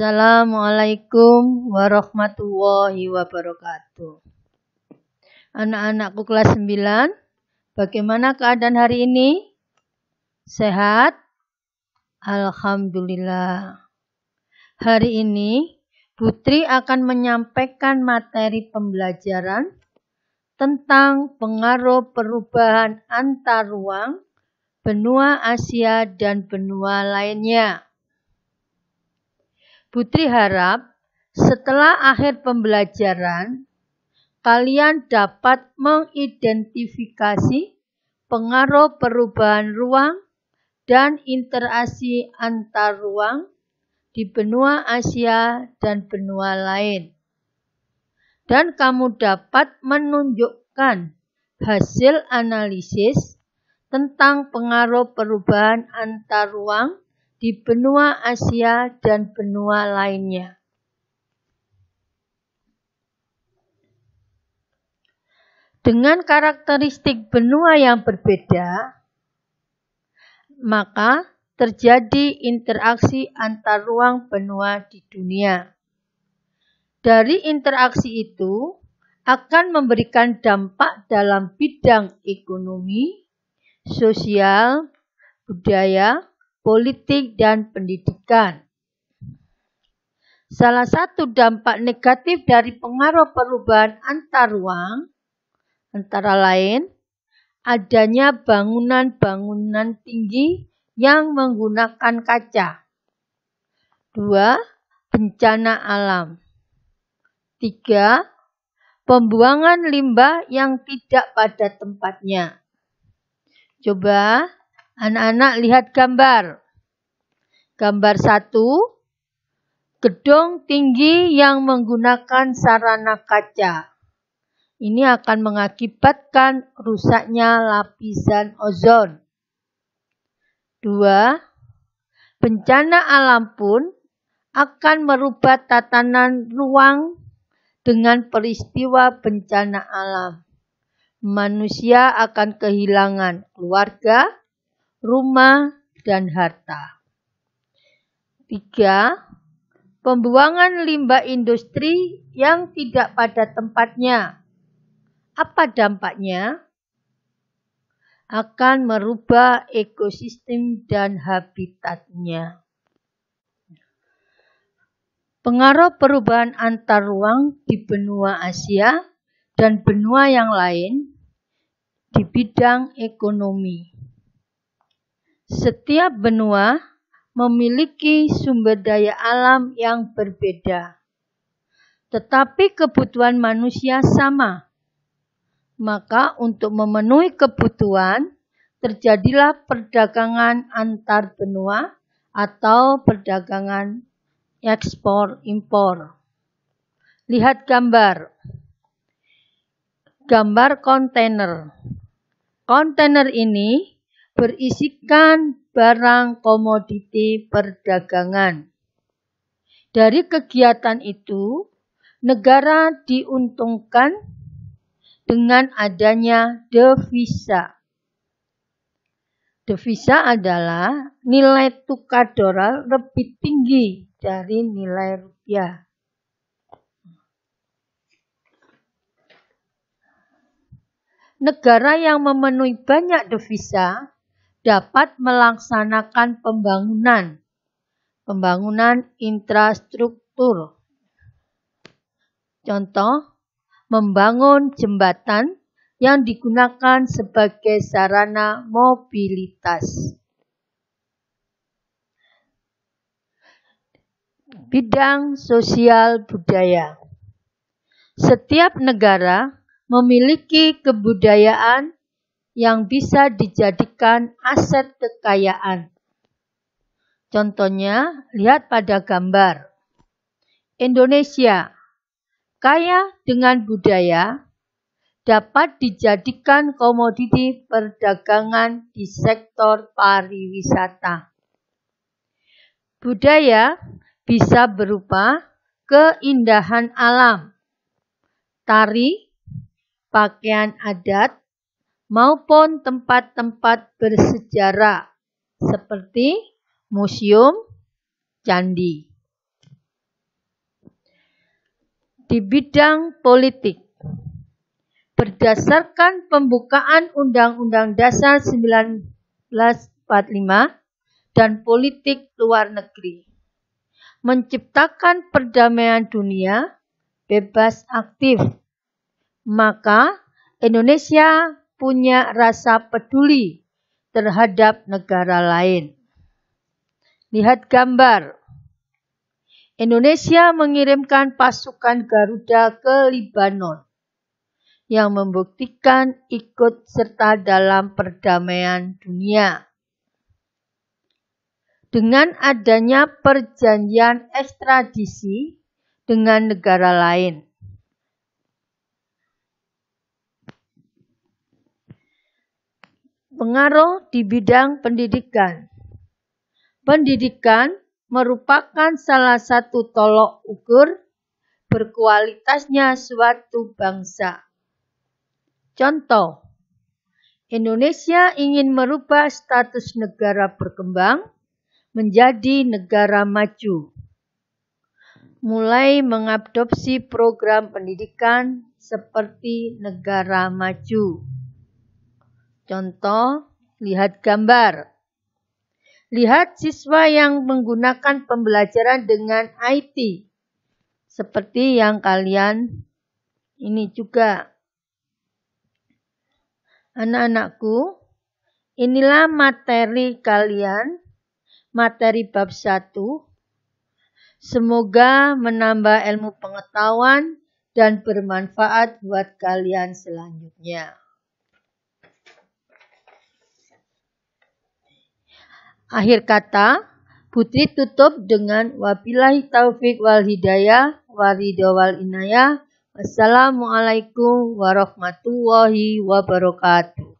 Assalamualaikum warahmatullahi wabarakatuh. Anak-anakku kelas 9, bagaimana keadaan hari ini? Sehat? Alhamdulillah. Hari ini Putri akan menyampaikan materi pembelajaran tentang pengaruh perubahan antar ruang benua Asia dan benua lainnya. Putri harap setelah akhir pembelajaran, kalian dapat mengidentifikasi pengaruh perubahan ruang dan interaksi antar ruang di benua Asia dan benua lain. Dan kamu dapat menunjukkan hasil analisis tentang pengaruh perubahan antar ruang di benua Asia dan benua lainnya. Dengan karakteristik benua yang berbeda, maka terjadi interaksi antar ruang benua di dunia. Dari interaksi itu akan memberikan dampak dalam bidang ekonomi, sosial, budaya, politik, dan pendidikan. Salah satu dampak negatif dari pengaruh perubahan antar ruang antara lain adanya bangunan-bangunan tinggi yang menggunakan kaca. 2. Bencana alam. 3. Pembuangan limbah yang tidak pada tempatnya. Coba anak-anak lihat gambar. Gambar 1, gedung tinggi yang menggunakan sarana kaca. Ini akan mengakibatkan rusaknya lapisan ozon. 2, bencana alam pun akan merubah tatanan ruang dengan peristiwa bencana alam. Manusia akan kehilangan keluarga, rumah, dan harta. 3. Pembuangan limbah industri yang tidak pada tempatnya. Apa dampaknya? Akan merubah ekosistem dan habitatnya. Pengaruh perubahan antar ruang di benua Asia dan benua yang lain di bidang ekonomi. Setiap benua memiliki sumber daya alam yang berbeda, tetapi kebutuhan manusia sama. Maka untuk memenuhi kebutuhan, terjadilah perdagangan antar benua atau perdagangan ekspor-impor. Lihat gambar. Gambar kontainer. Kontainer ini berisikan barang komoditi perdagangan. Dari kegiatan itu, negara diuntungkan dengan adanya devisa. Devisa adalah nilai tukar dolar lebih tinggi dari nilai rupiah. Negara yang memenuhi banyak devisa dapat melaksanakan pembangunan infrastruktur. Contoh, membangun jembatan yang digunakan sebagai sarana mobilitas. Bidang sosial budaya. Setiap negara memiliki kebudayaan yang bisa dijadikan aset kekayaan. Contohnya, lihat pada gambar. Indonesia kaya dengan budaya dapat dijadikan komoditi perdagangan di sektor pariwisata. Budaya bisa berupa keindahan alam, tari, pakaian adat, maupun tempat-tempat bersejarah seperti museum, candi. di bidang politik. Berdasarkan pembukaan Undang-Undang Dasar 1945 dan politik luar negeri, menciptakan perdamaian dunia bebas aktif, maka Indonesia punya rasa peduli terhadap negara lain. Lihat gambar. Indonesia mengirimkan pasukan Garuda ke Libanon yang membuktikan ikut serta dalam perdamaian dunia. Dengan adanya perjanjian ekstradisi dengan negara lain. Pengaruh di bidang pendidikan. Pendidikan merupakan salah satu tolok ukur berkualitasnya suatu bangsa. Contoh, Indonesia ingin merubah status negara berkembang menjadi negara maju. Mulai mengadopsi program pendidikan seperti negara maju. Contoh, lihat gambar. Lihat siswa yang menggunakan pembelajaran dengan IT. Seperti yang kalian ini juga. Anak-anakku, inilah materi kalian, materi bab 1. Semoga menambah ilmu pengetahuan dan bermanfaat buat kalian selanjutnya. Akhir kata, Putri tutup dengan wabillahi taufik wal hidayah, waridho wal inayah. Wassalamualaikum warahmatullahi wabarakatuh.